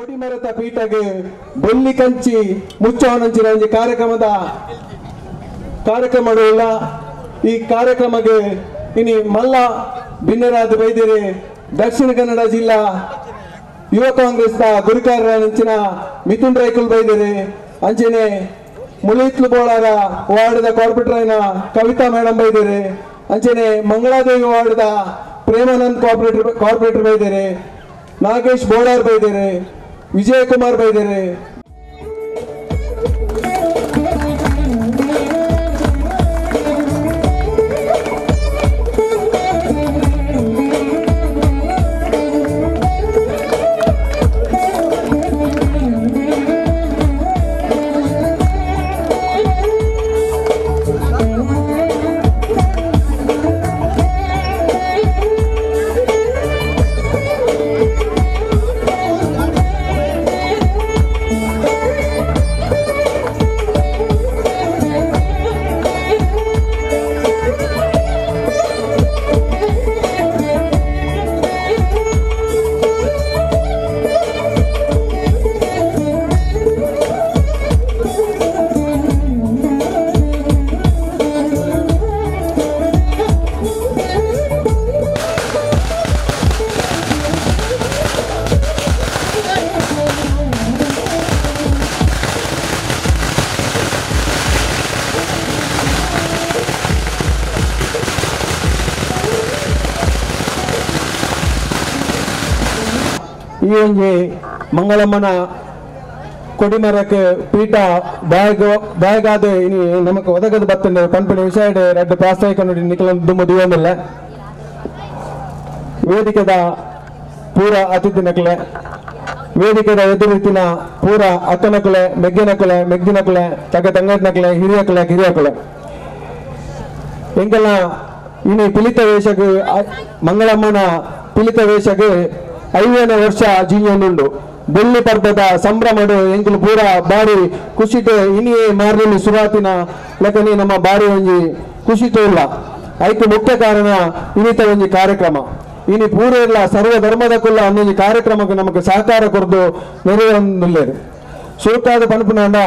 ಕೊಡಿಮರದ ಪೀಠಗೆ ಬೊಲ್ಲಿ ಕಂಚಿ ಮುಚ್ಚವನಂಚಿನ ಒಂದು ಕಾರ್ಯಕ್ರಮಗಳ ಈ ಕಾರ್ಯಕ್ರಮಕ್ಕೆ ಇನಿ ಮಲ್ಲ ಭಿನ್ನರಾದ ವೈದ್ಯರೇ ದಕ್ಷಿಣ ಕನ್ನಡ ಜಿಲ್ಲಾ ಯುವ ಕಾಂಗ್ರೆಸ್ ಗುರುಕಾರರಂಚಿನ ಮಿಥುನ್ ರೈಕುಲ್ ವೈದ್ಯರೇ ಅಂಚನೆ ಮುಳಿತ್ಲು ಬೋಳಾರ ವಾರ್ಡ್ ಕಾರ್ಪೊರೇಟರ್ ಐನ ಕವಿತಾ ಮೇಡಮ್ ವೈದ್ಯರೇ ಅಂಚನೆ ಮಂಗಳಾದೇವಿ ವಾರ್ಡ್ ಪ್ರೇಮಾನಂದ್ ಕಾರ್ಪೊರೇಟರ್ ವೈದ್ಯರೇ ನಾಗೇಶ್ ಬೋಳಾರ್ ಬೈದೇರೆ ವಿಜಯ್ ಕುಮಾರ್ ಬೈದೇರೆ ಈ ಒಂದು ಮಂಗಳಮ್ಮನ ಕೊಡಿಮರಕ್ಕೆ ಪೀಠ ಬಾಯಗಾದ ಇನಿ ನಮಕ್ ಒದಗದ ಬರ್ತಂಡೆ ಪಂಪಿನ ವಿಷಯ ಎರಡು ಪ್ರಾಸ್ತಾವಿಕ ನೋಡಿ ನಿಖಲ ದುಮ್ಮ ದಿವಮಿಲ್ಲ ವೇದಿಕೆದ ಪೂರ ಅತಿಥಿ ನಕಲೆ ವೇದಿಕೆದ ಎದುರಿತಿನ ಪೂರ ಅಕ್ಕನಕಲೆ ಮೆಗ್ಗಿನಕಲೆ ತಗ ತಂಗಟ್ನಕಲೆ ಹಿರಿಯಕಲೆ ಎಂಗೆಲ್ಲ ಇನಿ ಪಿಲಿತ ವೇಷಗೆ ಮಂಗಳಮ್ಮನ ಪಿಲಿತ ವೇಷಗೆ 5ನೇ ವರ್ಷ ಜೀವನುಂಡು ಬೆಳ್ಳಿ ಪರ್ವದ ಸಂಭ್ರಮಡು ಎಂಕುಲು ಪೂರ ಬಾರಿ ಖುಷಿತೆ ಇನಿಯೇ ಮಾರ್ಲಿ ಸುರಾತಿನ ಲೆಕ್ಕನಿ ನಮ್ಮ ಬಾರಿ ಒಂಜಿ ಖುಷಿತೂ ಇಲ್ಲ ಐಕೆ ಮುಖ್ಯ ಕಾರಣ ಇನ್ನಿತ ಒಂಜಿ ಕಾರ್ಯಕ್ರಮ ಇನಿ ಪೂರ ಇಲ್ಲ ಸರ್ವ ಧರ್ಮದಕ್ಕುಲ್ಲ ಅನ್ನೊಂದು ಕಾರ್ಯಕ್ರಮಕ್ಕೆ ನಮಗೆ ಸಹಕಾರ ಕೊರದು ನೆರವೇರಲಿಲ್ಲ ಸೂಕಾದ ಪನ್ಪುನಾಂಡ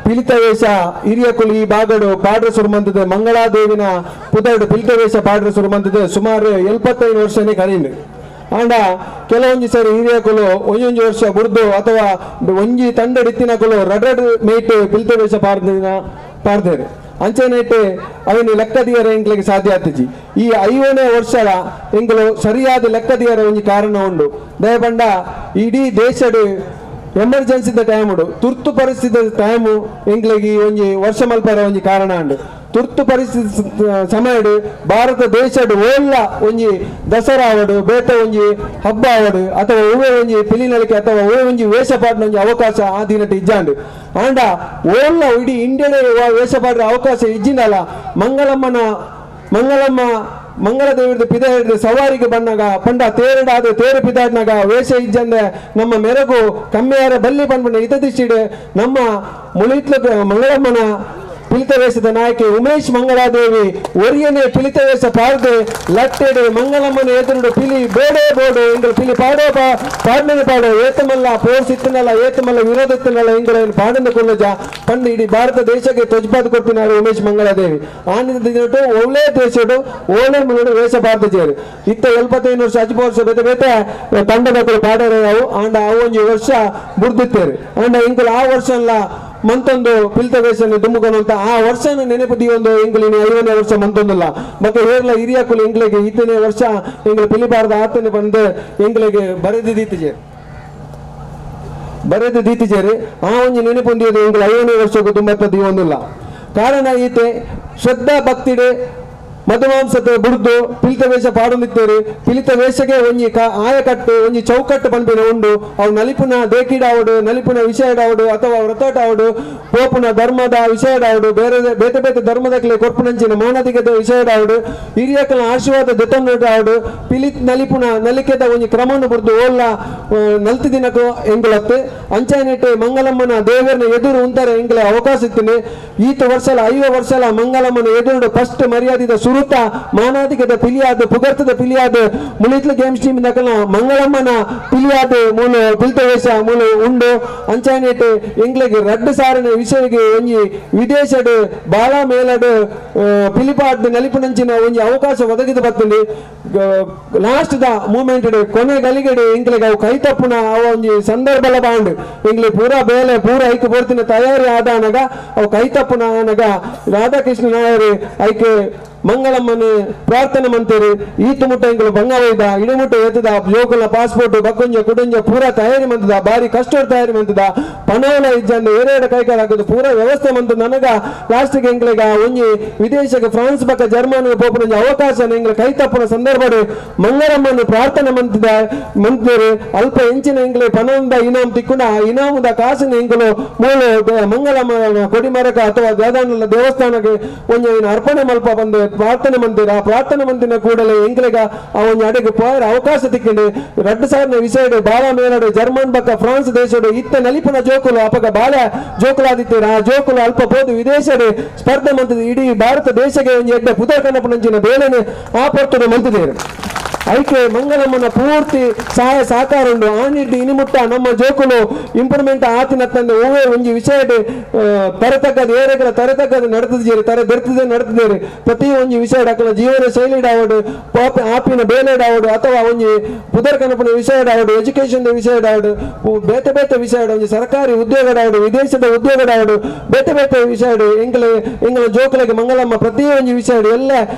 ಪಿಲಿತ ವೇಷ ಹಿರಿಯಕುಲು ಈ ಬಾಗಡು ಪಾಡ್ರ ಸುರುಮಂತದೆ ಮಂಗಳಾದೇವಿನ ಪುದರ್ಡು ಪಿಲಿತ ವೇಷ ಪಾಡ್ರ ಸುರುಮಂತದೆ ಸುಮಾರು 75 ವರ್ಷನೇ ಕರೀಂದು ಆಂಡ ಕೆಲವೊಂಜಿ ಸರಿ ಹಿರಿಯಕುಲು ಒಂಜೊಂಜಿ ವರ್ಷ ಬುಡ್ದು ಅಥವಾ ಒಂಜಿ ತಂಡಡಿತ್ತಿನಕುಲು ರಡ್ ಮೇಟ್ ಪಿಲಿತ ವೇಷ ಪಾಡ್ದೇರು ಅಂಚೆನೇಟ್ ಅವನಿ ಲೆಕ್ಕದಿಯರ ಎಂಕ್ಲಿಗೆ ಸಾಧ್ಯ ಆತಿಜಿ ಈ 5ನೇ ವರ್ಷದ ಎಂಕುಲು ಸರಿಯಾದ ಲೆಕ್ಕದಿಯರ ಒಂಜಿ ಕಾರಣ ಉಂಡು ದಯಪಂಡ ಇಡೀ ದೇಶಡ್ ಎಮರ್ಜೆನ್ಸಿ ಟೈಮ್ ತುರ್ತು ಪರಿಸ್ಥಿತಿ ಟೈಮ್ ಎಂಕ್ಲಿಗೆ ಒಂಜಿ ವರ್ಷ ಮಲ್ಪರ ಒಂಜಿ ಕಾರಣ ಉಂಡು ತುರ್ತು ಪರಿಸ್ಥಿತಿ ಸಮಯಡ್ ಭಾರತ ದೇಶಡ್ ಓಲ್ಲ ಒಂಜಿ ದಸರಾ ಅವಡು ಬೇತ ಒಂಜಿ ಹಬ್ಬ ಅವಡು ಅಥವಾ ಒವ್ವೆ ಒಂಜಿ ಪಿಲಿನಳಿಕೆ ಅಥವಾ ಒವ್ವೆ ಒಂಜಿ ವೇಷಪಾಡಿನ ಒಂಜಿ ಅವಕಾಶ ಆ ದಿನಟ್ ಇಜ್ಜಾಂಡು ಆಂಡ ಓಲ್ಲ ಇಡೀ ಇಂಡಿಯಾದ ವೇಷಪಾಡ್ರ ಅವಕಾಶ ಇಜ್ಜಿನಲ್ಲ ಮಂಗಳಮ್ಮ ಮಂಗಳದೇವಿದ ಪಿದ ಹಿಡಿದು ಸವಾರಿಗೆ ಬಂದಾಗ ಪಂಡ ತೇರಡಾದ ತೇರು ಪಿದಾಡ್ನಾಗ ವೇಷ ಇಜ್ಜಂದೆ ನಮ್ಮ ಮೆರಗು ಕಮ್ಮಿಯಾರ ಬಲ್ಲಿ ಬಂದ್ಬಂಡ ಹಿತದಿಷ್ಟಿಡು ನಮ್ಮ ಮುಳಿತ್ಲ ಮಂಗಳಮ್ಮನ ಪಿಲಿತ ವೇಷದ ನಾಯಕಿ ಉಮೇಶ್ ಮಂಗಳಾದೇವಿ ಒರಿಯನೆ ಪಿಲಿತ ವೇಷ ಪಾಡ್ದೆ ಲಟ್ಟೆಡು ಮಂಗಳಮ್ಮನ ಎದುರುಡು ಪಿಲಿ ಬೋಡೆ ಬೋಡು ಇಂಗಳು ಪಿಲಿ ಪಾಡನೆ ಪಾಡು ಏತಮಲ್ಲ ಪೋರ್ಸಿತ್ತನಲ್ಲ ಏತಮಲ್ಲ ವಿರೋಧಿತ್ತನಲ್ಲ ಇಂಗಳ ಪಾಡನೆ ಕೊಳ್ಳಜ ಪಂಡು ಇಡೀ ಭಾರತ ದೇಶಕ್ಕೆ ತೊಜ್ಪಾದ ಕೊಡ್ತಿನಾರು ಉಮೇಶ್ ಮಂಗಳಾದೇವಿ ಆನಿದ ದಿನಟು ಒಳ್ಳೆ ದೇಶಡು ಓಳೆ ಮುನ್ನಡೆ ವೇಷ ಪಾಡ್ದೇರು ಇತ್ತ 75 ವರ್ಷ 14 ವರ್ಷ ಬೇತೆ ತಂಡದ ಪಾಡರೆ ಅವು ಆಂಡ ಅವೊಂಜಿ ವರ್ಷ ಬುಡ್ದಿತ್ತೇರು ಆಂಡ ಇಂಕಲ್ ಆ ವರ್ಷ ಅಲ್ಲ ಮಂತೊಂದು ಪಿಲಿತ ವೇಷನ ದುಮ್ಮುಕೊಂಡಂತ ಆ ವರ್ಷನ ನೆನಪದಿ ಒಂದು ಇಂಗ್ಲಿನ 5ನೇ ವರ್ಷ ಮಂತೊಂದಲ್ಲ ಮತ್ತೆ ಹೇರ್ಲ ಹಿರಿಯಕುಲು ಇಂಗ್ಲಿಗೆ 5ನೇ ವರ್ಷ ಇಂಗ್ಲ ಪಿಲಿಬಾರ್ದ ಆತನೆ ಬಂದು ಇಂಗ್ಲಿಗೆ ಬರೆದು ದೀತಿಜೇರಿ ಆ ಒಂಜಿ ನೆನಪೊಂದಿಯೋದು ಇಂಗ್ಲ 5ನೇ ವರ್ಷಕ್ಕೂ ತುಂಬತ್ತದಿ ಒಂದಿಲ್ಲ ಕಾರಣ ಈತೆ ಶ್ರದ್ಧಾ ಭಕ್ತಿಡೆ ಮಧುಮಾಂಸತೆ ಬುಡ್ದು ಪಿಲಿತ ವೇಷ ಪಾಡೊಂದಿತ್ತೇರು ಪಿಲಿತ ವೇಷಗೆ ಒಂಜಿ ಆಯಕಟ್ಟು ಒಂಜಿ ಚೌಕಟ್ಟು ಪನ್ಪಿನ ಉಂಡು ಅವು ನಲಿಪುನ ದೇಕಿಡಾವಡು ನಲಿಪುನ ವಿಷಯಡಾವಡು ಅಥವಾ ವ್ರತಟಾವಡು ಪೋಪುನ ಧರ್ಮದ ವಿಷಯಡಾವಡು ಬೇತೆ ಧರ್ಮದಕ್ಲೆ ಕೊರ್ಪುನಂಚಿನ ಮಾನದಿಗದ ವಿಷಯಡಾವಡು ಹಿರಿಯಕಲ ಆಶೀರ್ವಾದ ದೆತ್ತೊಂದಾವಡು ಪಿಲಿತ್ ನಲಿಪುನ ನಲಿಕೆದ ಒಂಜಿ ಕ್ರಮವನ್ನು ಬುಡ್ದು ಓಲ್ಲ ನಲ್ತಿ ದಿನಕ್ಕೂ ಎಂಗುಲತ್ತು ಅಂಚಾನೆಟ್ಟು ಮಂಗಳಮ್ಮನ ದೇವರನ್ನ ಎದುರು ಉಂತಾರೆ ಎಂಗ್ಲೆ ಅವಕಾಶ ಇತ್ತಿನ ಈತ ವರ್ಷಲ 5 ವರ್ಷಲ ಮಂಗಳಮ್ಮನ ಎದುರು ಫಸ್ಟ್ ಮರ್ಯಾದಿದ ನಿವೃತ್ತ ಮಾನಾಧಿಕದ ಪಿಲಿಯಾದ ಪುಗರ್ತದ ಪಿಲಿಯಾದ ಮುಳಿತ್ಲ ಗೇಮ್ಸ್ ಟೀಮ್ ದಕಲ ಮಂಗಳಮ್ಮನ ಪಿಲಿಯಾದ ಮೂಲು ಪಿಲ್ತವೇಶ ಮೂಲು ಉಂಡು ಅಂಚಾನೇಟ್ ಎಂಗ್ಲೆಗೆ ರಡ್ಡು ಸಾರಿನ ವಿಷಯಗೆ ಒಂಜಿ ವಿದೇಶಡ್ ಬಾಳ ಮೇಲಡ್ ಪಿಲಿಪಾಡ್ ನಲಿಪುನಂಚಿನ ಒಂಜಿ ಅವಕಾಶ ಒದಗಿದ ಬರ್ತದೆ ಲಾಸ್ಟ್ ದ ಮೂಮೆಂಟ್ ಕೊನೆ ಗಲಿಗಡೆ ಎಂಗ್ಲೆಗೆ ಅವು ಕೈ ತಪ್ಪುನ ಅವ ಒಂಜಿ ಸಂದರ್ಭಲ ಬಾಂಡ್ ಎಂಗ್ಲೆ ಪೂರಾ ಬೇಲೆ ಪೂರಾ ಐಕ್ ಬರ್ತಿನ ತಯಾರಿ ಆದಾನಗ ಅವು ಕೈ ತಪ್ಪುನ ಆನಗ ರಾಧಾಕೃಷ್ಣ ನಾಯರ್ ಐಕೆ ಮಂಗಳಮ್ಮನ ಪ್ರಾರ್ಥನೆ ಮಂತೇರಿ ಈತು ಮುಟ್ಟ ಎಂಗಳು ಬಂಗಾವೈದ ಇಡಮುಟ್ಟ ಎತ್ತದ ಜೋಕುಲ ಪಾಸ್ಪೋರ್ಟ್ ಬಕ್ಕೊಂಜ ಕುಡಂಜ ಪೂರಾ ತಯಾರಿ ಮಂತದ ಬಾರಿ ಕಷ್ಟ ತಯಾರಿ ಮಂತದ ಪನವಲ ಇಜ್ಜಂದು ಏರೇಡ ಕೈಕಾಲ ಹಾಕುದು ಪೂರಾ ವ್ಯವಸ್ಥೆ ಮಂತ ನನಗ ಲಾಸ್ಟ್ಗೆ ಎಂಗ್ಲೆಗ ಒಂಜಿ ವಿದೇಶಕ್ಕೆ ಫ್ರಾನ್ಸ್ ಬಕ್ಕ ಜರ್ಮನಿಗೆ ಪೋಪುನ ಅವಕಾಶ ಎಂಗ್ಲ ಕೈ ತಪ್ಪುನ ಸಂದರ್ಭಡು ಮಂಗಳಮ್ಮನ ಪ್ರಾರ್ಥನೆ ಮಂತದ ಮಂತೇರಿ ಅಲ್ಪ ಎಂಚಿನ ಎಂಗ್ಲೆ ಪನವಂದ ಇನಾಮ್ ತಿಕ್ಕುನ ಇನಾಮದ ಕಾಸಿನ ಎಂಗಳು ಮೂಲು ಮಂಗಳಮ್ಮನ ಕೊಡಿಮರಕ ಅಥವಾ ದಾದಾನಲ್ಲ ದೇವಸ್ಥಾನಕ್ಕೆ ಒಂಜಿ ಅರ್ಪಣೆ ಮಲ್ಪ ಬಂದು ಪ್ರಾರ್ಥನೆ ಮಂದಿರ ಆ ಪ್ರಾರ್ಥನೆ ಮಂದಿನ ಕೂಡಲೇ ಎಂಗ್ಲೆಗ ಅವನ ಅಡೆಗೆ ಪೋಯರ ಅವಕಾಶ ತಿಕ್ಕಿಂಡು ರಡ್ಡು ಸಾವಿರ ವಿಷಯಡು ಬಾಳ ಮೇಲಡು ಜರ್ಮನ್ ಬಕ್ಕ ಫ್ರಾನ್ಸ್ ದೇಶಡು ಇತ್ತ ನಲಿಪನ ಜೋಕುಲು ಅಪಗ ಬಾಳ ಜೋಕುಲಾದಿತ್ತೀರ ಆ ಜೋಕುಲು ಅಲ್ಪ ಪೋದು ವಿದೇಶಡು ಸ್ಪರ್ಧೆ ಮಂತದ ಇಡೀ ಭಾರತ ದೇಶಕ್ಕೆ ಒಂದು ಎಡ್ಡೆ ಪುದರ್ ಕನ್ನಪನಂಚಿನ ಬೇಲೆನೆ ಆ ಪೊರ್ತುಡು ಮಂತಿದೇರು ಐಕೆ ಮಂಗಳಮ್ಮನ ಪೂರ್ತಿ ಸಹಾಯ ಸಹಕಾರ ಉಂಡು ಆ ನಿಡ್ಡಿ ಇನಿಮುಟ್ಟ ನಮ್ಮ ಜೋಕುಲು ಇಂಪ್ರೂವ್ಮೆಂಟ್ ಆತಿನ ತಂದೆ ಹೂವೇ ಒಂಜಿ ವಿಷಯ ತರತಕ್ಕದ ಏರೆಗಳ ತರತಕ್ಕದ ನಡೆದಿದ್ದೀರಿ ತರ ನಡೆದಿದ್ದೀರಿ ಪ್ರತಿ ಒಂಜಿ ವಿಷಯ ಅಕ್ಕಲ ಜೀವನ ಶೈಲಿ ಆವಡು ಆಪಿನ ಬೇಲೆ ಆವಡು ಅಥವಾ ಒಂಜಿ ಪುದರ್ ಕನಪನ ವಿಷಯ ಆವಡು ಎಜುಕೇಶನ್ ವಿಷಯ ಆವಡು ಬೇತೆ ಬೇತೆ ವಿಷಯ ಒಂಜಿ ಸರ್ಕಾರಿ ಉದ್ಯೋಗ ಆವಡು ವಿದೇಶದ ಉದ್ಯೋಗ ಆವಡು ಬೇತೆ ಬೇತೆ ವಿಷಯ ಎಂಗಳ ಜೋಕುಲಗೆ ಮಂಗಳಮ್ಮ ಪ್ರತಿ ಒಂಜಿ ವಿಷಯ ಎಲ್ಲ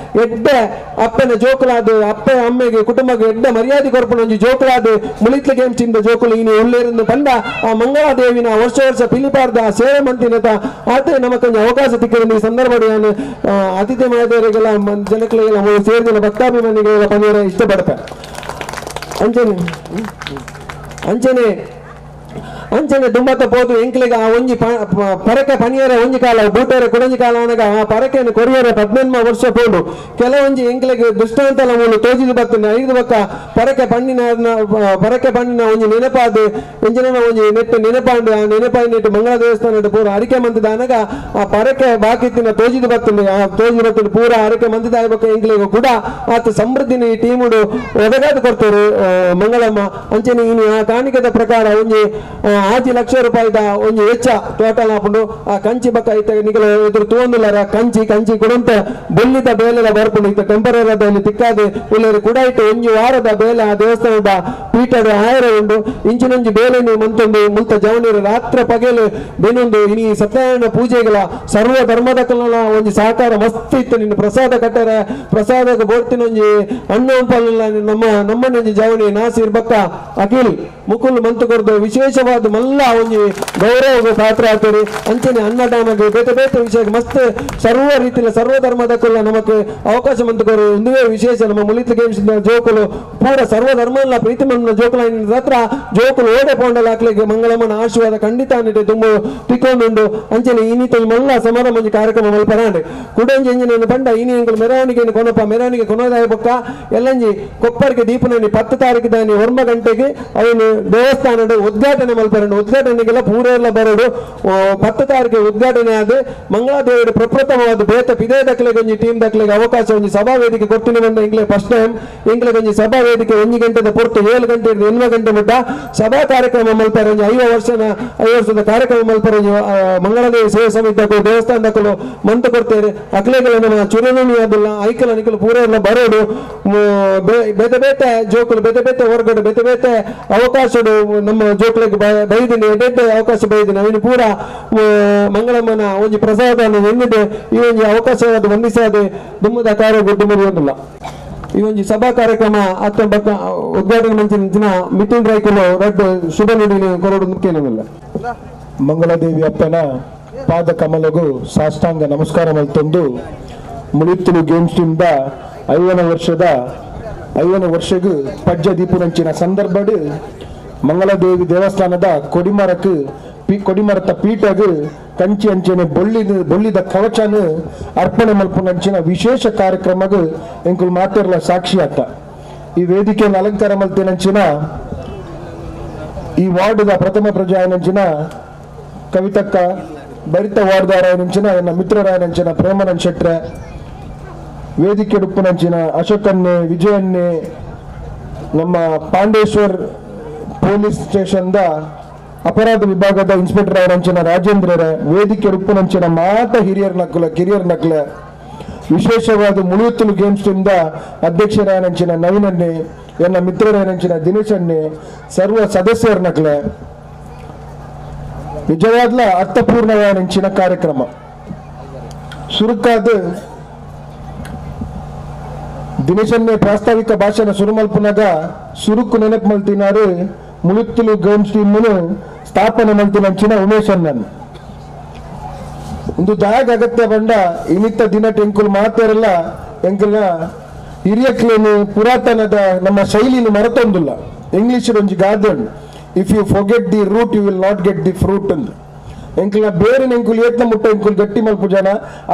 ಎಡ್ಡೆ ಅಪ್ಪನ ಜೋಕುಲಾದು ಅಪ್ಪ ಅಮ್ಮೆಗೆ ಕುಟುಂಬಕ್ಕೆ ಎಡ್ಡ ಮರ್ಯಾದೆ ಕೊರ್ಪಣ ಒಂಜಿ ಜೋಕುಲಾದ ಮುಳಿತ್ಲ ಗೇಮ್ಸ್ ಟೀಮ್ ಜೋಕುಲು ಇನಿ ಒಳ್ಳೆರಿಂದ ಬಂದ ಆ ಮಂಗಳಾದೇವಿನ ವರ್ಷ ಪಿಲಿಪಾರ್ದ ಸೇವೆ ಮಂತಿನ ಆತ ನಮಕೊಂದು ಅವಕಾಶ ತಿಕ್ಕಿದ ಈ ಸಂದರ್ಭ ನಾನು ಅತಿಥಿ ಮಹೋದಯರಿಗೆಲ್ಲ ಜನಕ್ಗಳಿಗೆಲ್ಲ ಸೇರಿದ ಭಕ್ತಾಭಿಮಾನಿಗಳಿಗೆಲ್ಲ ಪಂದ್ಯ ಇಷ್ಟಪಡ್ತೆ ಅಂಚನೆ ದುಂಬತ್ತ ಪೋದು ಎಂಕ್ಲೆಗ ಆ ಒಂಜಿ ಪರಕೆ ಪನಿಯರ ಒಂಜಿ ಕಾಲ ಬೂಟರ ಕುಡಂಜಿ ಕಾಲ ಅನಗ ಆ ಪರಕೆಯನ್ನು ಕೊರಿಯರ 18 ವರ್ಷ ಪೋಡು ಕೆಲವೊಂಜಿ ಎಂಕ್ಲೆಗೆ ದೃಷ್ಟಾಂತಲ ಮೂಲು ತೋಜಿದು ಬರ್ತನೆ ಐದು ಬಕ್ಕ ಪರಕೆ ಪಣ್ಣಿನ ಒಂಜಿ ನೆನಪಾದು ಎಂಜಿನ ಒಂಜಿ ನೆಟ್ಟು ನೆನಪಾಂಡು ಆ ನೆನಪಾಯಿ ನೆಟ್ಟು ಮಂಗಳ ದೇವಸ್ಥಾನ ಪೂರ ಅರಿಕೆ ಮಂತದ ಅನಗ ಆ ಪರಕೆ ಬಾಕಿತ್ತಿನ ತೋಜಿದು ಬರ್ತನೆ ಆ ತೋಜಿದು ಬರ್ತನೆ ಪೂರ ಅರಿಕೆ ಮಂತದ ಆಗ್ಬೇಕ ಎಂಕ್ಲೆಗೂ ಕೂಡ ಆತ ಸಮೃದ್ಧಿನ ಈ ಟೀಮುಡು ಒದಗಾದು ಕೊಡ್ತಾರೆ ಮಂಗಳಮ್ಮ ಅಂಚನೆ ಇನ್ನು ಆ ಕಾಣಿಕದ ಪ್ರಕಾರ ಒಂಜಿ 5 ಲಕ್ಷ ರೂಪಾಯಿದ ಒಂದು ವೆಚ್ಚ ಟೋಟಲ್ ಹಾಕೊಂಡು ಆ ಕಂಚಿ ಬಕ್ಕ ಐತೆ ನಿಗಲು ಎದುರು ತೂಂದುಲಾರ ಕಂಚಿ ಕೊಡಂತ ಬೆಲ್ಲಿದ ಬೇಲೆಲ ಬರ್ಪುಂಡು ಇತ್ತ ಟೆಂಪರರಿ ತಿಕ್ಕಾದೆ ಉಳ್ಳೇರು ಕೂಡ ಇಟ್ಟು ಒಂಜಿ ವಾರದ ಬೇಲೆ ಆ ದೇವಸ್ಥಾನದ ಪೀಠದ ಆಯರ ಉಂಡು ಇಂಚಿನೊಂಜಿ ಬೇಲೆನು ಮಂತೊಂದು ಮುಲ್ತ ಜವನೀರು ರಾತ್ರ ಪಗೆಲು ಬೆನುಂದು ಇನಿ ಸತ್ಯನಾರಾಯಣ ಪೂಜೆಗಳ ಸರ್ವ ಧರ್ಮದ ಕಲ್ಲ ಒಂಜಿ ಸಹಕಾರ ಮಸ್ತ್ ಇತ್ತು ನಿನ್ನ ಪ್ರಸಾದ ಕಟ್ಟರ ಪ್ರಸಾದಕ್ಕೆ ಬೋಡ್ತಿನ ಒಂಜಿ ಹಣ್ಣು ಹಂಪಲ್ಲ ನಮ್ಮನೊಂಜಿ ಜವನಿ ನಾಸಿರ್ ಬಕ್ಕ ಅಖಿಲ್ ಮುಕುಲ್ ಮಂತು ಕೊರ್ದು ವಿಶೇಷವಾದ ಮಲ್ಲ ಒಂಜಿ ಗೌರವ ಪಾತ್ರ ಆಗ್ತಾರೆ ಅಂಚನೆ ಅನ್ನದಾನಗೆ ಬೇತೆ ಬೇತೆ ವಿಷಯ ಮಸ್ತ್ ಸರ್ವ ರೀತಿಯ ಸರ್ವ ಧರ್ಮದ ಕುಲ್ಲ ನಮಗೆ ಅವಕಾಶ ಮಂತುಕೋರು ಒಂದುವೇ ವಿಶೇಷ ನಮ್ಮ ಮುಳಿತ ಗೇಮ್ಸ್ ಜೋಕುಲು ಪೂರ ಸರ್ವ ಧರ್ಮಲ್ಲ ಪ್ರೀತಿ ಮನ್ನ ಜೋಕುಲ ಹತ್ರ ಜೋಕುಲು ಓಡೆ ಪೌಂಡಲ್ ಹಾಕ್ಲಿಕ್ಕೆ ಮಂಗಳಮ್ಮನ ಆಶೀರ್ವಾದ ಖಂಡಿತ ಅನ್ನಿಟ್ಟು ತುಂಬ ತಿಕ್ಕೊಂಡುಂಡು ಅಂಚನೆ ಇನ್ನಿತ ಮಲ್ಲ ಸಮಾರಂಭ ಮಂಜಿ ಕಾರ್ಯಕ್ರಮ ಮಲ್ಪರಾಂಡೆ ಕುಡಂಜಿ ಎಂಜಿನ ಬಂಡ ಇನಿ ಎಂಗಳು ಮೆರವಣಿಗೆ ಕೊನಪ ಮೆರವಣಿಗೆ ಕೊನೋದಾಯ ಪಕ್ಕ ಎಲ್ಲಂಜಿ ಕೊಪ್ಪರಿಗೆ ದೀಪನನಿ 10 ತಾರೀಕು ದಾನಿ 1 ಗಂಟೆಗೆ ಅವನು ದೇವಸ್ಥಾನದ ಉದ್ಘಾಟನೆ ಮಲ್ಪರಂಡು ಉದ್ಘಾಟನೆಗೆಲ್ಲ ಪೂರ ಎಲ್ಲ ಬರೋಡು 10 ತಾರೀಕು ಉದ್ಘಾಟನೆ ಆದ ಮಂಗಳಾದೇವಿಯ ಪ್ರಪ್ರಥಮವಾದ ಬೇತ ಪಿದೇ ದಕ್ಲೆಗೆ ಒಂಜಿ ಟೀಮ್ ದಕ್ಲೆಗೆ ಅವಕಾಶ ಒಂಜಿ ಸಭಾ ವೇದಿಕೆ ಕೊಡ್ತೀನಿ ಬಂದ ಇಂಗ್ಲೆ ಫಸ್ಟ್ ಟೈಮ್ ಇಂಗ್ಲೆಗೆ ಒಂಜಿ ಸಭಾ ವೇದಿಕೆ 1 ಗಂಟೆದ ಪೊರ್ತು 7 ಗಂಟೆ 8 ಗಂಟೆ ಮುಟ್ಟ ಸಭಾ ಕಾರ್ಯಕ್ರಮ ಮಲ್ಪರ 5 ವರ್ಷದ ಕಾರ್ಯಕ್ರಮ ಮಲ್ಪರ ಮಂಗಳಾದೇವಿ ಸೇವಾ ಸಮಿತಿ ದೇವಸ್ಥಾನದಕ್ಕೂ ಮಂತು ಕೊಡ್ತೇವೆ ಅಕ್ಲೆಗಳ ನಮ್ಮ ಚುರನುಣಿ ಅದಲ್ಲ ಐಕಲ ನಿಕಲು ಪೂರ ಎಲ್ಲ ಬರೋಡು ಬೇತೆ ಬೇತೆ ಜೋಕುಲು ಬೇತೆ ಬೇತೆ ಹೊರಗಡೆ ಬೇತೆ ಬೇತೆ ಅವಕಾಶ ನಮ್ಮ ಜೋಕ್ಲಿಗೆ ಬೈದಿನಿ ಎಡ್ಡೆ ಅವಕಾಶ ಬೈದಿನಿ ಅವನು ಪೂರ ಮಂಗಳಮ್ಮನ ಒಂಜಿ ಪ್ರಸಾದ ಎನ್ನಿದೆ ಈ ಒಂಜಿ ಅವಕಾಶ ವಂದಿಸಾದೆ ದುಮ್ಮದ ಕಾರ್ಯ ದುಮ್ಮದಿಲ್ಲ ಈ ಒಂಜಿ ಸಭಾ ಕಾರ್ಯಕ್ರಮ ಅತ್ತ ಬಕ್ಕ ಉದ್ಘಾಟನೆ ಮಂಚಿನ ಮಿಥುನ್ ರೈಕಲು ರಡ್ಡು ಶುಭ ನುಡಿನ ಕೊರಡು ಮುಖ್ಯನವಿಲ್ಲ ಮಂಗಳಾದೇವಿ ಅಪ್ಪನ ಪಾದ ಕಮಲಗೂ ಸಾಷ್ಟಾಂಗ ನಮಸ್ಕಾರ ಮಲ್ತೊಂದು ಮುಳಿತ್ತಲು ಗೇಮ್ಸ್ ಟೀಮ್ದ 5ನೇ ವರ್ಷಗೂ ಪಜ್ಜ ದೀಪುನಂಚಿನ ಸಂದರ್ಭಡು ಮಂಗಳಾದೇವಿ ದೇವಸ್ಥಾನದ ಕೊಡಿಮರತ ಪೀಠಗೂ ಕಂಚಿ ಅಂಚನೆ ಬೊಳ್ಳಿದ ಕವಚನು ಅರ್ಪಣೆ ಮಲ್ಪುನಂಚಿನ ವಿಶೇಷ ಕಾರ್ಯಕ್ರಮಗೂ ಎಂಕುಲು ಮಾತಿರಲ ಸಾಕ್ಷಿ ಆತ ಈ ವೇದಿಕೆಯನ್ನು ಅಲಂಕಾರ ಮಲ್ತಿನಂಚಿನ ಈ ವಾರ್ಡ್ದ ಪ್ರಥಮ ಪ್ರಜಾಯನಂಚಿನ ಕವಿತಕ್ಕ ಭರಿತ ವಾರ್ದಾರಾಯನಂಚಿನ ನನ್ನ ಮಿತ್ರರಾಯನಂಚಿನ ಪ್ರೇಮನಂದ್ ಶೆಟ್ರೆ ವೇದಿಕೆ ಉಪ್ಪುನಂಚಿನ ಅಶೋಕನ್ನೇ ವಿಜಯನ್ನೇ ನಮ್ಮ ಪಾಂಡೇಶ್ವರ್ ಪೊಲೀಸ್ ಸ್ಟೇಷನ್ದ ಅಪರಾಧ ವಿಭಾಗದ ಇನ್ಸ್ಪೆಕ್ಟರ್ ಅವರಂಚಿನ ರಾಜೇಂದ್ರರ ವೇದಿಕೆ ಉಪ್ಪುನಂಚಿನ ಮಾತ ಹಿರಿಯರ್ ನಕ್ಲ ವಿಶೇಷವಾದ ಮುಳುತ್ತಲು ಗೇಮ್ಸ್ ಟೀಮ್ದ ಅಧ್ಯಕ್ಷರಾಯನಂಚಿನ ನವೀನನ್ನೇ ಎನ್ನ ಮಿತ್ರರಾಯನಂಚಿನ ದಿನೇಶನ್ನೇ ಸರ್ವ ಸದಸ್ಯರ ನಕ್ಲೆ ನಿಜವಾದ್ಲ ಅರ್ಥಪೂರ್ಣವಾದಂಚಿನ ಕಾರ್ಯಕ್ರಮ ಸುರುಕಾದ ದಿನೇಶನ್ನೇ ಪ್ರಾಸ್ತಾವಿಕ ಭಾಷಣ ಸುರುಮಲ್ಪುನಾಗ ಸುರುಕು ನೆನಪು ಮಲ್ತಿನಾರು ಮುಳುತ್ತಲು ಗೇಮ್ಸ್ ಟೀಮ್ ಸ್ಥಾಪನೆ ಮಲ್ತಿನಂಚಿನ ಉಮೇಶ್ ಅಣ್ಣನ್ ಒಂದು ಜಾಗ ಅಗತ್ಯ ಬಂಡ ಇನಿತ್ತ ದಿನ ಟೆಂಕುಲ್ ಮಾತಾರಲ್ಲ ಎಂಕಲ್ನ ಹಿರಿಯಕ್ಲೇನು ಪುರಾತನದ ನಮ್ಮ ಶೈಲಿನ ಮರೆತೊಂದಿಲ್ಲ ಇಂಗ್ಲಿಷ್ ಒಂಜಿ ಗಾದನ್ if you forget the root you will not get the fruit ಅಂದ್ ಎಂಕಲ್ನ ಬೇರೆ ಎಂಕುಲ್ ಏತ್ನ ಮುಟ್ಟ ಎಂಕುಲ್ ಗಟ್ಟಿ ಮಲ್ಪು ಜನ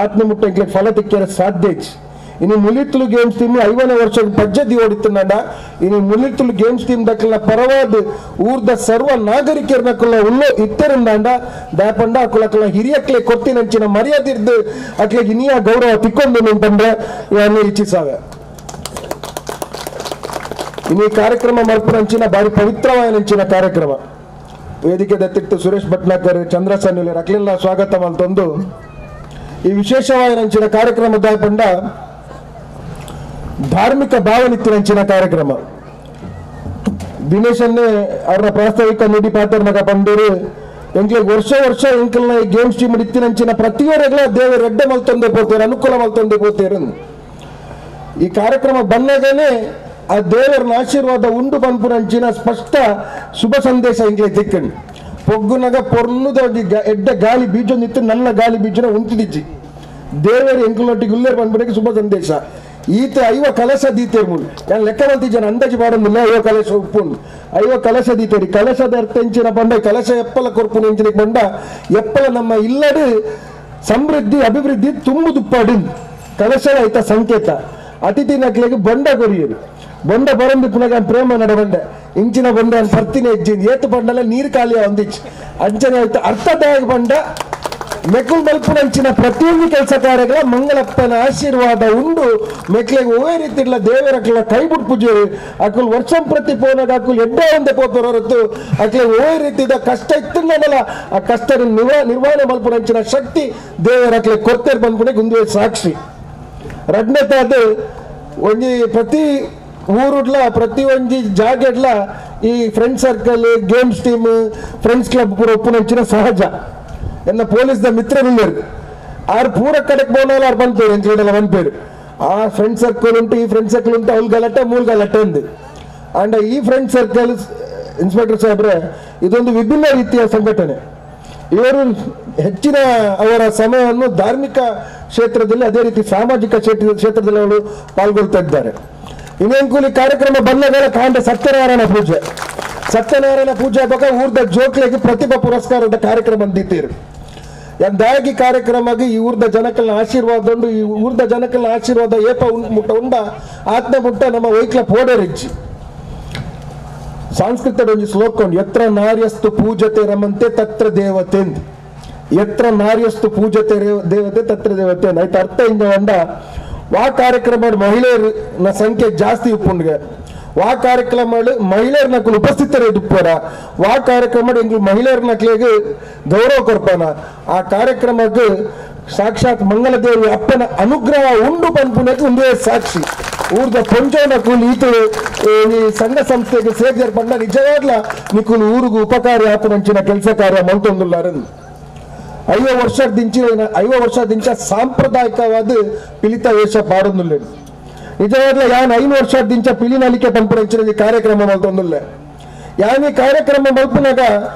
ಆತ್ನ ಮುಟ್ಟ ಎಂಕ್ಲೆ ಫಲ ತಿಕ್ಕರ ಸಾಧ್ಯ ಇನ್ನು ಮುಲಿತ್ತಲು ಗೇಮ್ಸ್ ಟೀಮ್ 50 ವರ್ಷ ಪಜ್ಜದಿ ಓಡಿತ್ತಂಡ ಇನ್ನು ಮುಲಿತ್ತಲು ಗೇಮ್ಸ್ ಟೀಮ್ ದಕ್ಕಲ ಪರವಾದ ಊರ್ದ ಸರ್ವ ನಾಗರಿಕರನ್ನ ಉಳ್ಳೋ ಇತ್ತರಿಂದಾಂಡ ದಾಪಂಡ ಅಕ್ಕಲ ಹಿರಿಯಕ್ಲೆ ಕೊತ್ತಿನಂಚಿನ ಮರ್ಯಾದಿರ್ದು ಅಕ್ಲೆಗೆ ಇನಿಯ ಗೌರವ ತಿಕ್ಕೊಂಡು ಅಂತಂದ್ರೆ ಯಾನು ಇಚ್ಛಿಸಾವೆ ಇನ್ನು ಈ ಕಾರ್ಯಕ್ರಮ ಮಲ್ಪನಂಚಿನ ಬಾರಿ ಪವಿತ್ರವಾದಂಚಿನ ಕಾರ್ಯಕ್ರಮ ವೇದಿಕೆ ದತ್ತಿತ್ತು ಸುರೇಶ್ ಭಟ್ನಾಕರ್ ಚಂದ್ರಸನ್ನಿಲೆ ಅಕ್ಲೆಲ್ಲ ಸ್ವಾಗತ ಮಲ್ತೊಂದು ಈ ವಿಶೇಷವಾದಂಚಿನ ಕಾರ್ಯಕ್ರಮ ದಾಪಂಡ ಧಾರ್ಮಿಕ ಭಾವನಿತ್ತಿನಂಚಿನ ಕಾರ್ಯಕ್ರಮ ದಿನೇಶನ್ನೇ ಅವರ ಪ್ರಾಸ್ತಾವಿಕ ನುಡಿ ಪಾತ್ರನಾಗ ಬಂದರು ಎಂಕ್ಲೆ ವರ್ಷ ಎಂಕಲ್ನ ಈ ಗೇಮ್ಸ್ ಟೀಮ್ ಇತ್ತಿನಂಚಿನ ಪ್ರತಿಯೊರೆಗಳ ದೇವರು ಎಡ್ಡೆ ಮಲ್ತೊಂದೆ ಪೋತೇರು ಅನುಕೂಲ ಮಲ್ತೊಂದೆ ಪೋತೇರು ಈ ಕಾರ್ಯಕ್ರಮ ಬಂದಾಗನೇ ಆ ದೇವರ ಆಶೀರ್ವಾದ ಉಂಡು ಪಂಪುನಂಚಿನ ಸ್ಪಷ್ಟ ಶುಭ ಸಂದೇಶ ಎಂಕ್ಲೆ ತಿಕ್ಕಂಡು ಪೊಗ್ಗುನಾಗ ಪೊರ್ನುದ ಎಡ್ಡ ಗಾಳಿ ಬೀಜೊಂದಿತ್ತು ನನ್ನ ಗಾಳಿ ಬೀಜನ ಉಂಟಿದಿಜ್ಜಿ ದೇವರು ಎಂಕುಲೊಟ್ಟಿಗೆ ಉಲ್ಲೇರ್ ಬಂದ್ಬಿಡಕ್ಕೆ ಶುಭ ಸಂದೇಶ ಈತ 5 ಕಲಶ ದೀತೇರು ಮುಳು ನಾನು ಲೆಕ್ಕ ಬಂತಿದ್ದೇನೆ ಅಂದಾಜು ಮಾಡೋದಿಲ್ಲ 5 ಕಲಶ ಉಪ್ಪುಂಡು 5 ಕಲಶ ದೀತೇರಿ ಕಲಶದ ಅರ್ಥ ಎಂಚಿನ ಬಂಡ ಕಲಶ ಎಪ್ಪಲ ಕೊರ್ಪುನ ಎಂಚಿನಕ್ಕೆ ಬಂಡ ಎಪ್ಪಲ ನಮ್ಮ ಇಲ್ಲಡು ಸಮೃದ್ಧಿ ಅಭಿವೃದ್ಧಿ ತುಂಬುದುಪ್ಪಾಡು ಕಲಶ ಆಯ್ತ ಸಂಕೇತ ಅತಿಥಿ ನಕ್ಲೆಗೆ ಬಂಡ ಕೊರಿಯರು ಬೊಂಡ ಬರಂದು ಪುನಗ ಪ್ರೇಮ ನಡಬಂಡ ಇಂಚಿನ ಬಂಡ ಬರ್ತಿನ ಹೆಜ್ಜಿನ ಏತು ಬಂಡಲ್ಲ ನೀರು ಖಾಲಿ ಒಂದಿಚ್ಚು ಅಂಚನೆ ಆಯ್ತು ಅರ್ಥದಾಯಕ ಬಂಡ ಮೆಕುಲ್ ಮಲ್ಪುನಂಚಿನ ಪ್ರತಿಯೊಂದು ಕೆಲಸ ಕಾರ್ಯಗಳ ಮಂಗಳಪ್ಪನ ಆಶೀರ್ವಾದ ಉಂಡು ಮೆಕ್ಲೆಗೆ ಓವೇ ರೀತಿಲ್ಲ ದೇವರಕ್ಲ ಕೈ ಬಿಟ್ಟು ಪೂಜೆ ಅಕ್ಕಲ್ ವರ್ಷಂ ಪ್ರತಿ ಪೋನಾಗ ಅಕ್ಕಲ್ ಎಡ್ಡೆ ಒಂದೇ ಪೋಪರ ಹೊರತು ಅಕ್ಲೆ ಓವೇ ರೀತಿದ ಕಷ್ಟ ಇತ್ತಲ್ಲ ಆ ಕಷ್ಟ ನಿರ್ವಹಣೆ ಮಲ್ಪುನಂಚಿನ ಶಕ್ತಿ ದೇವರಕ್ಲೆ ಕೊರ್ತೇರ್ ಬಂದ್ಬಿಡೆ ಗುಂದುವೆ ಸಾಕ್ಷಿ ರಡ್ನೆತಾದ ಒಂಜಿ ಪ್ರತಿ ಊರುಡ್ಲ ಪ್ರತಿ ಒಂಜಿ ಜಾಗೆಡ್ಲ ಈ friend circle games team friends club ಪೂರ ಒಪ್ಪುನಂಚಿನ ಸಹಜ ಎನ್ನ ಪೊಲೀಸ್ ದ ಮಿತ್ರರುಳ್ಳರು ಆರು ಪೂರ ಕಡೆಗೆ ಬೋನಾಲ ಆರು ಬಂದ್ಪೇರು ಎಂಕ್ಲೆಡೆಲ್ಲ ಬಂದ್ಪೇರು ಆ ಫ್ರೆಂಡ್ ಸರ್ಕಲ್ ಉಂಟು ಈ ಫ್ರೆಂಡ್ ಸರ್ಕಲ್ ಉಂಟು ಅವ್ಳು ಗಲಾಟೆ ಮೂಲ್ ಗಲಾಟೆ ಅಂದು ಅಂಡ್ ಈ ಫ್ರೆಂಡ್ ಸರ್ಕಲ್ ಇನ್ಸ್ಪೆಕ್ಟರ್ ಸಾಹೇಬ್ರೆ ಇದೊಂದು ವಿಭಿನ್ನ ರೀತಿಯ ಸಂಘಟನೆ ಇವರು ಹೆಚ್ಚಿನ ಅವರ ಸಮಯವನ್ನು ಧಾರ್ಮಿಕ ಕ್ಷೇತ್ರದಲ್ಲಿ ಅದೇ ರೀತಿ ಸಾಮಾಜಿಕ ಕ್ಷೇತ್ರದಲ್ಲಿ ಅವರು ಪಾಲ್ಗೊಳ್ತಾ ಇದ್ದಾರೆ ಇನ್ನೊಂದು ಕಾರ್ಯಕ್ರಮ ಬಂದಾಗ ಕಾಂಡ ಸತ್ಯನಾರಾಯಣ ಪೂಜೆ ಬಗ್ಗೆ ಊರ್ದ ಜೋಕ್ಲೆಗೆ ಪ್ರತಿಭಾ ಪುರಸ್ಕಾರದ ಕಾರ್ಯಕ್ರಮ ಅಂದಿದ್ದೀರು ಎಂದಾಗಿ ಕಾರ್ಯಕ್ರಮಕ್ಕೆ ಈ ಊರ್ದ ಜನಕಲ್ನ ಆಶೀರ್ವಾದ ಉಂಡು ಈ ಊರ್ದ ಜನಕಲ್ನ ಆಶೀರ್ವಾದ ಏಪ ಮುಟ್ಟ ಉಂಡ ಆತ್ಮ ಮುಟ್ಟ ನಮ್ಮ ವೈಕ್ಲ ಪೋಡರಿಜ್ಜಿ ಸಂಸ್ಕೃತ ಒಂದು ಶ್ಲೋಕ ಉಂಟು ಎತ್ರ ನಾರ್ಯಸ್ತು ಪೂಜತೆ ರಮಂತೆ ತತ್ರ ದೇವತೆ ಎತ್ರ ನಾರ್ಯಸ್ತು ಪೂಜತೆ ದೇವತೆ ತತ್ರ ದೇವತೆ ಆಯ್ತು ಅರ್ಥ ಹಿಂಗ ಅಂಡ ವಾ ಕಾರ್ಯಕ್ರಮ ಮಹಿಳೆಯರ ಸಂಖ್ಯೆ ಜಾಸ್ತಿ ಉಪ್ಪುಂಡ್ಗೆ ವಾ ಕಾರ್ಯಕ್ರಮ ಮಹಿಳೆಯರ ನಕಲು ಉಪಸ್ಥಿತರೇ ದುಪ್ಪರ ವಾ ಕಾರ್ಯಕ್ರಮ ಎಂಗ್ಲು ಮಹಿಳೆಯರ ನಕ್ಲೆಗೆ ಗೌರವ ಕೊಡ್ಪಾನ ಆ ಕಾರ್ಯಕ್ರಮಕ್ಕೆ ಸಾಕ್ಷಾತ್ ಮಂಗಲದೇವಿ ಅಪ್ಪನ ಅನುಗ್ರಹ ಉಂಡು ಪಂಪುನಕ್ಕೆ ಒಂದೇ ಸಾಕ್ಷಿ ಊರ್ದ ಪಂಚೋನ ಕೂಲಿ ಈತ ಈ ಸಂಘ ಸಂಸ್ಥೆಗೆ ಸೇರ್ಪಂಡ ನಿಜವಾಗ್ಲ ನಿಕುಲು ಊರಿಗೂ ಉಪಕಾರಿ ಆಪನಂಚಿನ ಕೆಲಸ ಕಾರ್ಯ ಮಲ್ತೊಂದುಲ್ಲಾರದು 5 ವರ್ಷದಿಂಚ ಸಾಂಪ್ರದಾಯಿಕವಾದ ಪಿಲಿತ ವೇಷ ಪಾಡೊಂದುಲ್ಲೆ ನಿಜವಾಗ್ಲೂ ಯಾನ್ 5 ವರ್ಷದಿಂಚ ಪಿಲಿನಲಿಕೆ ಪಂಪುನಂಚಿನ ಕಾರ್ಯಕ್ರಮ ಮಲ್ತೊಂದುಲ್ಲೆ ಯಾನ್ ಈ ಕಾರ್ಯಕ್ರಮ ಮಲ್ಪುನಾಗ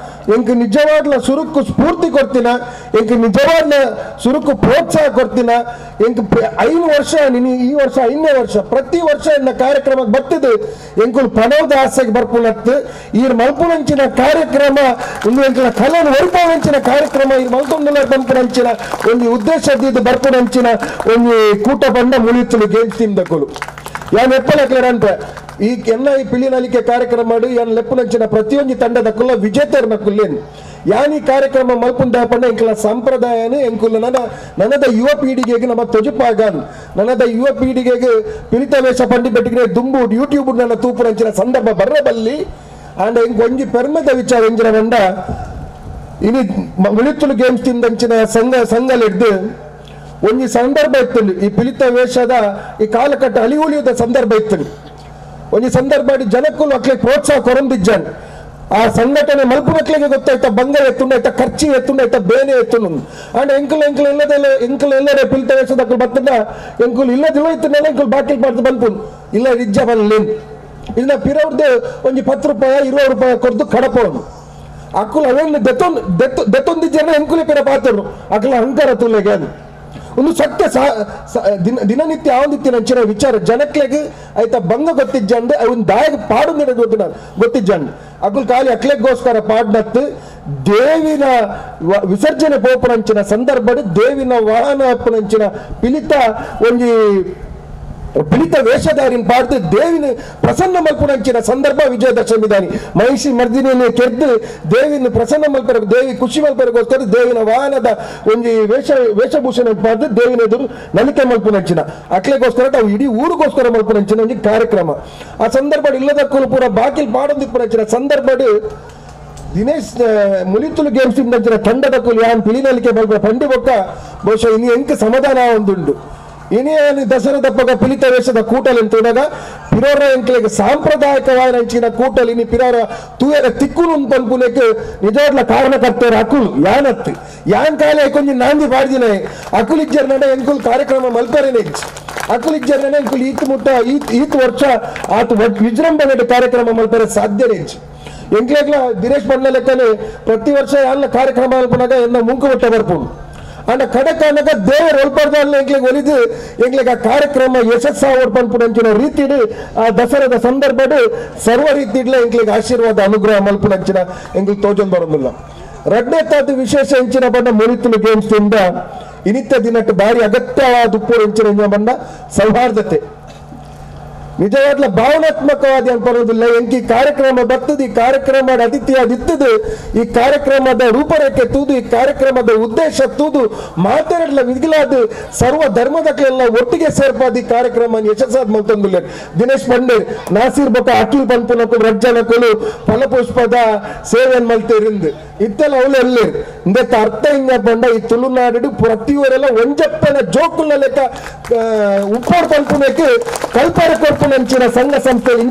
ಎಂಕ್ ನಿಜವಾಗ್ಲ ಸುರುಕು ಸ್ಫೂರ್ತಿ ಕೊಡ್ತೀನ ಎಂಕ್ ನಿಜವಾಗ್ಲ ಸುರುಕು ಪ್ರೋತ್ಸಾಹ ಕೊಡ್ತೀನ ಎಂಕ್ 5 ವರ್ಷ ಈ ವರ್ಷ 5ನೇ ವರ್ಷ ಪ್ರತಿ ವರ್ಷ ಎನ್ನ ಕಾರ್ಯಕ್ರಮ ಬರ್ತದೆ ಎಂಕುಲ್ ಪಣದ ಆಸೆಗೆ ಬರ್ಪುನತ್ತು ಈ ಮಲ್ಪುನಂಚಿನ ಕಾರ್ಯಕ್ರಮ ಒಂದು ಎಂಕಲ ಕಲೆನ ವೈಭವಂಚಿನ ಕಾರ್ಯಕ್ರಮ ಈ ಮಲ್ಪುನಲ್ಲ ಬಂಪುನಂಚಿನ ಒಂದು ಉದ್ದೇಶದಿಂದ ಬರ್ಪುನಂಚಿನ ಒಂದು ಕೂಟ ಬಂಡ ಮುಳಿತಲು ಗೇಮ್ಸ್ ಟೀಮ್ ದಕ್ಕಲು ಯಾನ್ ಎಪ್ಪಲಕ್ಲೇರಂತ ಈ ಪಿಲಿನಲಿಕೆ ಕಾರ್ಯಕ್ರಮ ಮಾಡಿ ಯಾನ್ ಲೆಪ್ಪುನಂಚಿನ ಪ್ರತಿಯೊಂದು ತಂಡದ ಕುಲ್ಲ ವಿಜೇತರನ್ನ ಕುಲ್ಲೇನು ಯಾನಿ ಕಾರ್ಯಕ್ರಮ ಮಲ್ಪುಂಡ ಪಂಡ ಎಂಕಲ ಸಂಪ್ರದಾಯನು ಎಂಕುಲ ನನದ ಯುವ ಪೀಳಿಗೆಗೆ ನಮ್ಮ ತೊಜುಪಾಗನ್ ನನದ ಯುವ ಪೀಳಿಗೆಗೆ ಪಿಲಿತ ವೇಷ ಪಂಡಿ ಬೆಟ್ಟಿಗೆ ದುಂಬು ಯೂಟ್ಯೂಬ್ ನನ್ನ ತೂಪುರಂಚಿನ ಸಂದರ್ಭ ಬರ್ರಬಲ್ಲಿ ಅಂಡ ಎಂಕ್ ಒಂಜಿ ಪೆರ್ಮೆದ ವಿಚಾರ ಎಂಜಿನ ಬಂಡ ಇನಿ ಮುಳಿತುಲು ಗೇಮ್ಸ್ ಟೀಮ್ ದಂಚಿನ ಸಂಘಲಿಡ್ದು ಒಂಜಿ ಸಂದರ್ಭ ಇತ್ತು ಈ ಪಿಲಿತ ವೇಷದ ಈ ಕಾಲಕಟ್ಟ ಅಳಿವುಳಿಯುದ ಸಂದರ್ಭ ಇತ್ತು ಒಂಜಿ ಸಂದರ್ಭ ಜನಕ್ಕೂ ಅಕ್ಲೆ ಪ್ರೋತ್ಸಾಹ ಕೊರಂದಿಜ್ಜನ್ ಆ ಸಂಘಟನೆ ಮಲ್ಪು ಮಕ್ಕಳಿಗೆ ಗೊತ್ತಾಯ್ತಾ ಬಂಗ ಎತ್ತುಂಡ ಆಯ್ತಾ ಖರ್ಚಿ ಎತ್ತುಂಡ ಆಯ್ತಾ ಬೇನೆ ಎತ್ತುಂಡು ಅಂಡ್ ಎಂಕಲ್ ಎಲ್ಲರೇ ಪಿಲಿತ ವೇಷದ ಬರ್ತದ ಎಂಕುಲ್ ಇಲ್ಲದಿಲ್ಲ ಇತ್ತನೆಲ್ಲ ಎಂಕುಲ್ ಬಾಕಿಲ್ ಮಾಡ್ದು ಬಂದ್ಪುನ್ ಇಲ್ಲ ನಿಜ ಬನ್ಲೇನ್ ಇದನ್ನ ಪಿರವ್ರದ್ದು ಒಂಜಿ 10 ರೂಪಾಯಿ 20 ರೂಪಾಯಿ ಕೊಡ್ದು ಕಡಪವನು ಅಕ್ಕುಲ್ ಅವೇನು ದೆತ್ತೊಂದಿಜ್ಜನ ಎಂಕುಲೆ ಪಿರ ಪಾತರು ಅಕ್ಕಲ ಅಹಂಕಾರ ತುಲೆಗೆ ಅದು ಒಂದು ಸತ್ಯ ದಿನನಿತ್ಯ ಆವಂದಿತ್ಯ ನಂಚಿನ ವಿಚಾರ ಜನಕ್ಲೆಗೆ ಆಯ್ತಾ ಬಂಗ ಗೊತ್ತಿಜ್ಜಂಡು ಅವನ್ ದಾಯಗ ಪಾಡು ನೀಡೋದು ಗೊತ್ತಿಜ್ಜಂಡು ಅಕ್ಕುಲ್ ಖಾಲಿ ಅಕ್ಲೆಗೋಸ್ಕರ ಪಾಡ್ನತ್ತು ದೇವಿನ ವಿಸರ್ಜನೆ ಪೋಪನಂಚಿನ ಸಂದರ್ಭ ದೇವಿನ ವಾಹನ ಅಪ್ಪನಂಚಿನ ಪಿಲಿತ ಒಂಜಿ ಪಿಲಿತ ವೇಷಧಾರಿನ ಪಾಡ್ದು ದೇವಿನ ಪ್ರಸನ್ನ ಮಲ್ಪುನಂಚಿನ ಸಂದರ್ಭ ವಿಜಯದಶಮಿ ದಾನಿ ಮಹಿಷಿ ಮರ್ದಿನಿಯನ್ನು ಕೆದ್ದು ದೇವಿನ ಪ್ರಸನ್ನ ಮಲ್ಪರ ದೇವಿ ಖುಷಿ ಮಲ್ಪರಗೋಸ್ಕರ ದೇವಿನ ವಾಹನದ ಒಂಜಿ ವೇಷಭೂಷಣ ಪಾಡ್ದು ದೇವಿನ ಎದುರು ನಲಿಕೆ ಮಲ್ಪುನಂಚಿನ ಅಕ್ಲೆಗೋಸ್ಕರ ಅವು ಇಡೀ ಊರಿಗೋಸ್ಕರ ಮಲ್ಪುನಂಚಿನ ಒಂಜಿ ಕಾರ್ಯಕ್ರಮ ಆ ಸಂದರ್ಭ ಇಲ್ಲದಕ್ಕೂ ಪೂರ ಬಾಕಿಲ್ ಪಾಡೊಂದಿಪ್ಪುನಂಚಿನ ಸಂದರ್ಭ ದಿನೇಶ್ ಮುಲಿತುಲು ಗೇಮ್ಸ್ ನಂಚಿನ ತಂಡದ ಕೂಲಿ ಯಾನ್ ಪಿಲಿನಲಿಕೆ ಮಲ್ಪರ ಪಂಡಿ ಬೊಕ್ಕ ಬಹುಶಃ ಇನ್ನು ಎಂಕ ಸಮಾಧಾನ ಒಂದುಂಡು ಇನಿಯೇನು ದಸರಾದಪ್ಪಗ ಪಿಲಿತ ವೇಷದ ಕೂಟಲ್ ಎಂತುದಾಗ ಪಿರೋರ ಎಂಕ್ಲೆಗೆ ಸಾಂಪ್ರದಾಯಿಕವಾದ ನಂಚಿನ ಕೂಟಲ್ ಇನಿ ಪಿರೋರ ತೂಯರ ತಿಕ್ಕುಲು ಪನ್ಪುನಕ್ಕೆ ನಿಜವಾಗ್ಲ ಕಾರಣಕರ್ತೇರ ಅಕುಲು ಯಾನತ್ತು ಯಾನ್ ಕಾಲ ಕೊಂಚ ನಾಂದಿ ಬಾಡ್ದಿನ ಅಕುಲಿಜ್ಜರ್ ನಡ ಎಂಕುಲ್ ಕಾರ್ಯಕ್ರಮ ಮಲ್ಪರೇನೆ ಅಕುಲಿಜ್ಜರ್ ಎಂಕುಲ್ ಈತ್ ವರ್ಷ ಆತು ವಿಜೃಂಭಣೆ ಕಾರ್ಯಕ್ರಮ ಮಲ್ಪರೆ ಸಾಧ್ಯನೇ ಎಂಕ್ಲೆಗ್ಲ ದಿನೇಶ್ ಬಂಡ್ಲ ಲೆಕ್ಕನೆ ಪ್ರತಿ ವರ್ಷ ಎಲ್ಲ ಕಾರ್ಯಕ್ರಮ ಮಲ್ಪನಾಗ ಎನ್ನ ಮುಂಕು ಬಿಟ್ಟ ಬರ್ಪುಂಡು ಅಂಡ ಕಡಕನಗ ದೇವರ ಒಲ್ಪರ್ದಲ್ಲಿ ಎಂಕ್ಲೆಗೆ ಒಲಿದು ಎಂಕ್ಲೆಗೆ ಆ ಕಾರ್ಯಕ್ರಮ ಯಶಸ್ಸಾಗಿ ಪನ್ಪುನಂಚಿನ ರೀತಿಡು ಆ ದಸರಾದ ಸಂದರ್ಭಡು ಸರ್ವ ರೀತಿಡ್ಲ ಎಂಕ್ಲೆಗೆ ಆಶೀರ್ವಾದ ಅನುಗ್ರಹ ಮಲ್ಪುನಂಚಿನ ಎಂಕ್ಲಿಗೆ ತೋಜೊಂದು ಬರೋದಿಲ್ಲ ರಡ್ಡೆತ್ತಾದ ವಿಶೇಷ ಎಂಚಿನ ಬಂದ ಮುಳಿತುಲು ಗೇಮ್ಸ್ ಇಂದ ಇನಿತ್ಯ ದಿನಟ್ಟು ಬಾರಿ ಅಗತ್ಯವಾದ ಉಪ್ಪು ಎಂಚಿನ ಬಂದ ಸೌಹಾರ್ದತೆ ನಿಜವಾಗ್ಲ ಭಾವನಾತ್ಮಕವಾದಿ ಅನ್ಪರೋದಿಲ್ಲ ಎಂಕಿ ಕಾರ್ಯಕ್ರಮ ಬರ್ತದೆ ಈ ಕಾರ್ಯಕ್ರಮದ ಅತಿಥಿಯಾದಿತ್ತದು ಈ ಕಾರ್ಯಕ್ರಮದ ರೂಪರೇಖೆ ತೂದು ಈ ಕಾರ್ಯಕ್ರಮದ ಉದ್ದೇಶ ತೂದು ಮಾತಾಡಲ ವಿಗಿಲಾದ ಸರ್ವ ಧರ್ಮದಕ್ಕೆಲ್ಲ ಒಟ್ಟಿಗೆ ಸೇರ್ಪಾದ ಈ ಕಾರ್ಯಕ್ರಮ ಯಶಸ್ಸಾದ ಮಲ್ತಂದುಲ್ಲ ದಿನೇಶ್ ಬಂಡೆ ನಾಸೀರ್ ಬೊಕ್ಕ ಅಖಿಲ್ ಪನ್ಪುನಕು ರಜ್ಜನಕುಲು ಫಲಪುಷ್ಪದ ಸೇವೆಯನ್ನು ಮಲ್ತೇರಿಂದು ಇತ್ತೆಲ್ಲ ಅವಳೆಲ್ಲ ಇಂದಕ್ಕೆ ಅರ್ಥ ಹಿಂಗ ಬಂಡ ಈ ತುಳುನಾಡು ಪ್ರತಿಯೊರೆಲ್ಲ ಒಂಜಪ್ಪನ ಜೋಕುಲ ಲೆಕ್ಕ ಉಪ್ಪೋಡ್ ಪನ್ಪುನಕ್ಕೆ ಕಲ್ಪಾರ ಕೊರ್ಪು ಇಂಚಿನ ಸಂಘ ಸಂಸ್ಥೆಯಲ್ಲಿ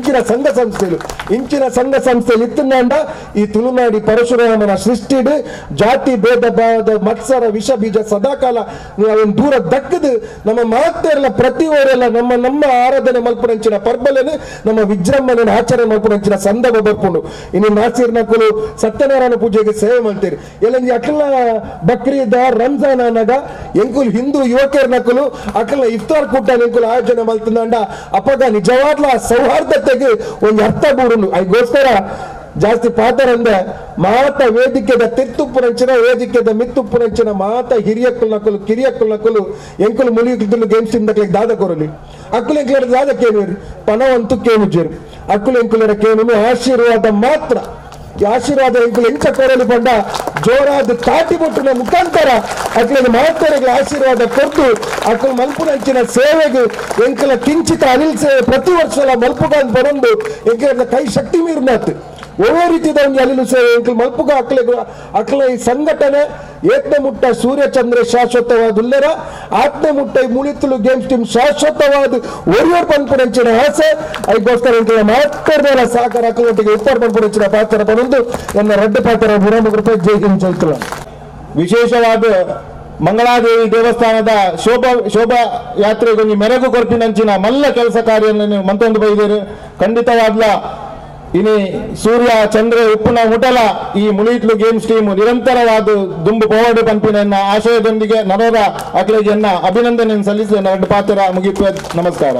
ಇತ್ತಂಡ ಈ ತುಳುನಾಡಿ ಪರಶುರಾಮನ ಸೃಷ್ಟಿಡು ಜಾತಿ ಭೇದ ಭಾವದ ಮತ್ಸರ ವಿಷ ಬೀಜ ಸದಾಕಾಲ ಅವನ್ ದೂರ ದಕ್ಕದು ನಮ್ಮ ಮಾತೆಲ್ಲ ಪ್ರತಿಯೊರೆಲ್ಲ ನಮ್ಮ ಆರಾಧನೆ ಮಲ್ಪುನಂಚಿನ ಪರ್ಬಲೆನು ನಮ್ಮ ವಿಜೃಂಭಣೆ ಆಚರಣೆ ಮಲ್ಪುನಂಚಿನ ಸಂದರ್ಭ ಬರ್ಪುಂಡು ಇನ್ನು ನಾಸೀರ್ ನಕುಲು ಸತ್ಯನಾರಾಯಣ ಪೂಜೆಗೆ ಸೇವೆ ಮಾಡ್ತೀರಿ ಎಲ್ಲ ಅಕ್ಲ ಬಕ್ರೀದ ರಂಜಾನ್ ಅನ್ನಗ ಎಂಕುಲ್ ಹಿಂದೂ ಯುವಕರ ನಕುಲು ಅಕ್ಲ ಇಫ್ತಾರ್ ಕೂಟ ಎಂಕುಲ್ ಆಯೋಜನೆ ಮಲ್ತಂಡ ಅಪಗ ನಿಜವಾಗ್ಲ ಸೌಹಾರ್ದತೆಗೆ ಒಂದು ಅರ್ಥ ಬೂರುಂಡು ಅದಕ್ಕೋಸ್ಕರ ಜಾಸ್ತಿ ಪಾತರಂದ ಮಾತ ವೇದಿಕೆದ ತಿರ್ತುಪ್ಪುನಂಚಿನ ವೇದಿಕೆದ ಮಿತ್ತುಪ್ಪುನಂಚಿನ ಮಾತ ಹಿರಿಯಕ್ಕುಲ್ ಕಿರಿಯಕ್ಕುಲ್ ಎಂಕುಲು ಮುಲಿಯುಲು ಗೇಮ್ಸ್ ಇಂದಕ್ಕೆ ದಾದ ಕೊರಲಿ ಅಕ್ಕುಲು ಎಂಕ್ಲರ ದಾದ ಕೇನುವಿರಿ ಪಣವಂತೂ ಕೇನುಜೇರು ಅಕ್ಕುಲು ಎಂಕುಲರ ಕೇನು ಆಶೀರ್ವಾದ ಮಾತ್ರ ಈ ಆಶೀರ್ವಾದ ಎಂಕುಲು ಎಂಚ ಕೊರಲಿ ಬಂಡ ಜೋರಾದ ತಾಟಿ ಬೊಟ್ಟಿನ ಮುಖಾಂತರ ಅಕ್ಲಿನ ಮಾತರಿಗೆ ಆಶೀರ್ವಾದ ಕೊಟ್ಟು ಅಕ್ಕಲು ಮಲ್ಪುನಂಚಿನ ಸೇವೆಗೆ ಎಂಕಲ ಕಿಂಚಿತ ಅನಿಲ್ ಸೇವೆ ಪ್ರತಿ ವರ್ಷ ಮಲ್ಪುಗಾನ್ ಬರಂದು ಎಂಕಲ ಕೈ ಶಕ್ತಿ ಮೀರ್ನಾತ್ ಒಳ್ಳೆ ರೀತಿಯ ಒಂದು ಅಲಿಲು ಸೇವೆ ಎಂಕಲ್ ಮಲ್ಪುಗ ಅಕ್ಲ ಈ ಸಂಘಟನೆ ಏತ್ನೆ ಮುಟ್ಟ ಸೂರ್ಯಚಂದ್ರ ಶಾಶ್ವತವಾದುಲ್ಲರ ಆತ್ನೆ ಮುಟ್ಟ ಈ ಮುಳಿತುಲು ಗೇಮ್ಸ್ ಟೀಮ್ ಶಾಶ್ವತವಾದ ಒರಿಯೋರ್ ಪನ್ಪುನಂಚಿನ ಆಸೆ ಅದಕ್ಕೋಸ್ಕರ ಎಂಕಲ ಮಾತಾಡಿದರ ಸಹಕಾರ ಅಕ್ಕಲೊಟ್ಟಿಗೆ ಉಪ್ಪಾರ್ ಪನ್ಪುನಂಚಿನ ಪಾತ್ರ ಬಂದು ನನ್ನ ರಡ್ಡು ಪಾತ್ರ ಗುರಾಮ ಕೃಪೆ ಜೈ ಹಿಂದ್ ಚೈತ್ರ ವಿಶೇಷವಾದ ಮಂಗಳಾದೇವಿ ದೇವಸ್ಥಾನದ ಶೋಭಾ ಯಾತ್ರೆಗೊಂದು ಮೆರಗು ಕೊರ್ಪಿನಂಚಿನ ಮಲ್ಲ ಕೆಲಸ ಕಾರ್ಯ ಮಂತೊಂದು ಬೈದೇರು ಖಂಡಿತವಾದ್ಲ ಇನಿ ಸೂರ್ಯ ಚಂದ್ರ ಉಪ್ಪುನ ಮುಟಲ ಈ ಮುಳಿತ್ಲು ಗೇಮ್ಸ್ ಟೀಮ್ ನಿರಂತರವಾದ ದುಂಬು ಪೋವಾಡು ಪಂಪಿನ ಆಶಯದೊಂದಿಗೆ ನರೋರ ಅಕ್ಲೇಜನ್ನ ಅಭಿನಂದನೆ ಸಲ್ಲಿಸಿ ಎರಡು ಪಾತ್ರ ಮುಗಿಯುವ ನಮಸ್ಕಾರ.